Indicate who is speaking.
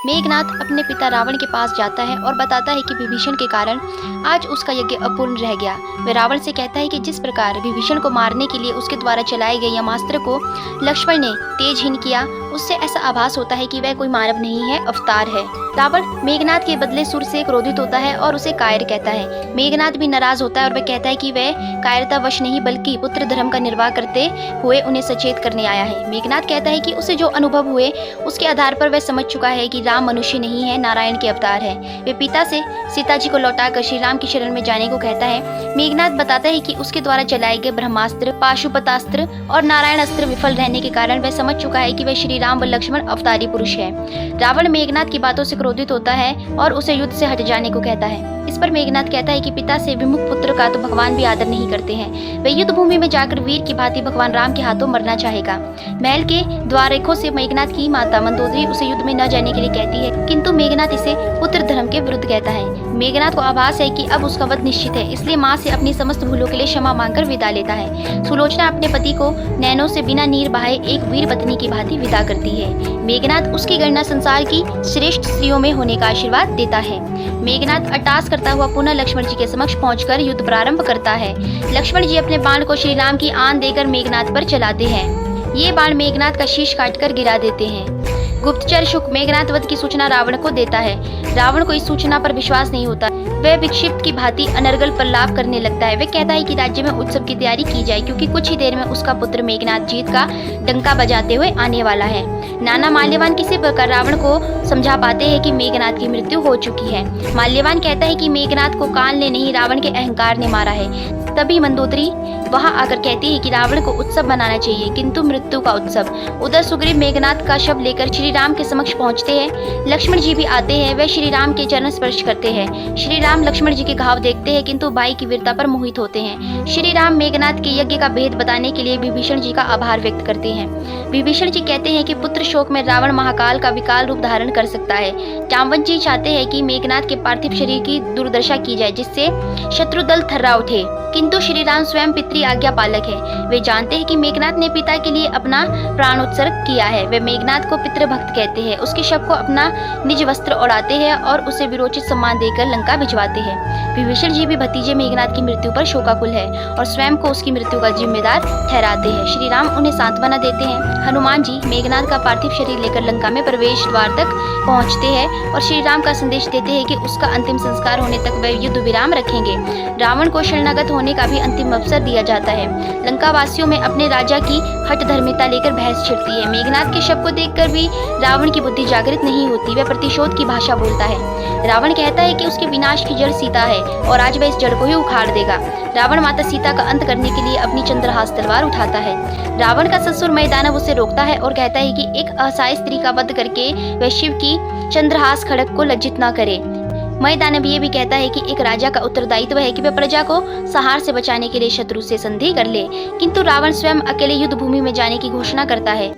Speaker 1: मेघनाथ अपने पिता रावण के पास जाता है और बताता है कि विभीषण के कारण आज उसका यज्ञ अपूर्ण रह गया। वह रावण से कहता है कि जिस प्रकार विभीषण को मारने के लिए उसके द्वारा चलाए गए यमास्त्र को लक्ष्मण ने तेजहीन किया, उससे ऐसा आभास होता है कि वह कोई मानव नहीं है, अवतार है। रावण मेघनाथ के बदले सुर से क्रोधित होता है और उसे कायर कहता है। मेघनाथ भी नाराज होता है और वह कहता है कि वह कायरतावश नहीं बल्कि पुत्र धर्म का निर्वाह करते हुए उन्हें सचेत करने आया है। मेघनाथ कहता है कि उसे जो अनुभव हुए उसके आधार पर वह समझ चुका है कि राम मनुष्य नहीं है, नारायण के अवतार है। वे पिता से सीता जी को लौटाकर श्री राम की शरण में जाने को कहता है। मेघनाथ बताता है कि उसके द्वारा चलाए गए ब्रह्मास्त्र, पाशुपतास्त्र और नारायण अस्त्र विफल रहने के कारण वह समझ चुका है कि वह श्री राम व लक्ष्मण अवतारी पुरुष है। रावण मेघनाथ की बातों से क्रोधित होता है और उसे युद्ध से हट जाने को कहता है। इस पर मेघनाथ कहता है कि पिता से विमुख पुत्र का तो भगवान भी आदर नहीं करते हैं। वह युद्ध भूमि में जाकर वीर की भांति भगवान राम के हाथों मरना चाहेगा। महल के द्वारकों से मेघनाथ की माता मंदोदरी उसे युद्ध में न जाने के लिए कहती है, किंतु मेघनाथ इसे पुत्र धर्म के विरुद्ध कहता है। मेघनाथ को आभास है कि अब उसका वध निश्चित है, इसलिए माँ से अपनी समस्त भूलों के लिए क्षमा मांगकर विदा लेता है। सुलोचना अपने पति को नैनों से बिना नीर बहाए एक वीर पत्नी की भांति विदा करती है। मेघनाथ उसकी गणना संसार की श्रेष्ठ स्त्रियों में होने का आशीर्वाद देता है। मेघनाथ अट्टहास करता हुआ पुनः लक्ष्मण जी के समक्ष पहुंचकर युद्ध प्रारंभ करता है। लक्ष्मण जी अपने बाण को श्री राम की आन देकर मेघनाथ पर चलाते हैं। ये बाण मेघनाथ का शीश काटकर गिरा देते हैं। गुप्तचर शुक मेघनाथ वध की सूचना रावण को देता है। रावण को इस सूचना पर विश्वास नहीं होता। वह विक्षिप्त की भांति अनर्गल प्रलाप करने लगता है। वह कहता है कि राज्य में उत्सव की तैयारी की जाए, क्योंकि कुछ ही देर में उसका पुत्र मेघनाथ जीत का डंका बजाते हुए आने वाला है। नाना माल्यवान किसी प्रकार रावण को समझा पाते हैं कि मेघनाथ की मृत्यु हो चुकी है। माल्यवान कहता है कि मेघनाथ को काल ने नहीं, रावण के अहंकार ने मारा है। तभी मंदोदरी वहां आकर कहती है कि रावण को उत्सव मनाना चाहिए, किंतु मृत्यु का उत्सव। उधर सुग्रीव मेघनाथ का शव लेकर श्री राम के समक्ष पहुंचते हैं। लक्ष्मण जी भी आते हैं। वे श्री राम के चरण स्पर्श करते हैं। श्री राम लक्ष्मण जी के घाव देखते हैं, किंतु भाई की वीरता पर मोहित होते हैं। श्री राम मेघनाथ के यज्ञ का भेद बताने के लिए विभीषण जी का आभार व्यक्त करते हैं। विभीषण जी कहते हैं कि पुत्र शोक में रावण महाकाल का विकाल रूप धारण कर सकता है। जाम्बवंत जी चाहते हैं कि मेघनाथ के पार्थिव शरीर की दुर्दशा की जाए, जिससे शत्रु दल थर्रा उठे, किंतु श्री राम स्वयं पितृ आज्ञा पालक है। वे जानते हैं कि मेघनाथ ने पिता के लिए अपना प्राण उत्सर्ग किया है। वे मेघनाथ को पितृभक्त कहते हैं। उसके शव को अपना निज वस्त्र ओढ़ाते हैं और उसे विरोचित सम्मान देकर लंका भिजवाते हैं। विभीषण जी भी भतीजे मेघनाथ की मृत्यु पर शोकाकुल है और स्वयं को उसकी मृत्यु का जिम्मेदार ठहराते हैं। श्री राम उन्हें सांत्वना देते हैं। हनुमान जी मेघनाथ का पार्थिव शरीर लेकर लंका में प्रवेश द्वार तक पहुंचते हैं और श्री राम का संदेश देते हैं कि उसका अंतिम संस्कार होने तक वे युद्ध विराम रखेंगे। रावण को शरणागत होने का भी अंतिम अवसर दिया जाता है। लंका वासियों में अपने राजा की हठ धर्मिता लेकर बहस छिड़ती है। मेघनाथ के शव को देखकर भी रावण की बुद्धि जागृत नहीं होती। वह प्रतिशोध की भाषा बोलता है। रावण कहता है कि उसके विनाश की जड़ सीता है और आज वह इस जड़ को ही उखाड़ देगा। रावण माता सीता का अंत करने के लिए अपनी चंद्रहास तलवार उठाता है। रावण का ससुर मैदानव उसे रोकता है और कहता है कि एक असहाय स्त्री का वध करके वह शिव की चंद्रहास खड़ग को लज्जित न करे। मैदानव ये भी कहता है कि एक राजा का उत्तरदायित्व है कि वह प्रजा को संहार से बचाने के लिए शत्रु से संधि कर ले, किंतु रावण स्वयं अकेले युद्ध भूमि में जाने की घोषणा करता है।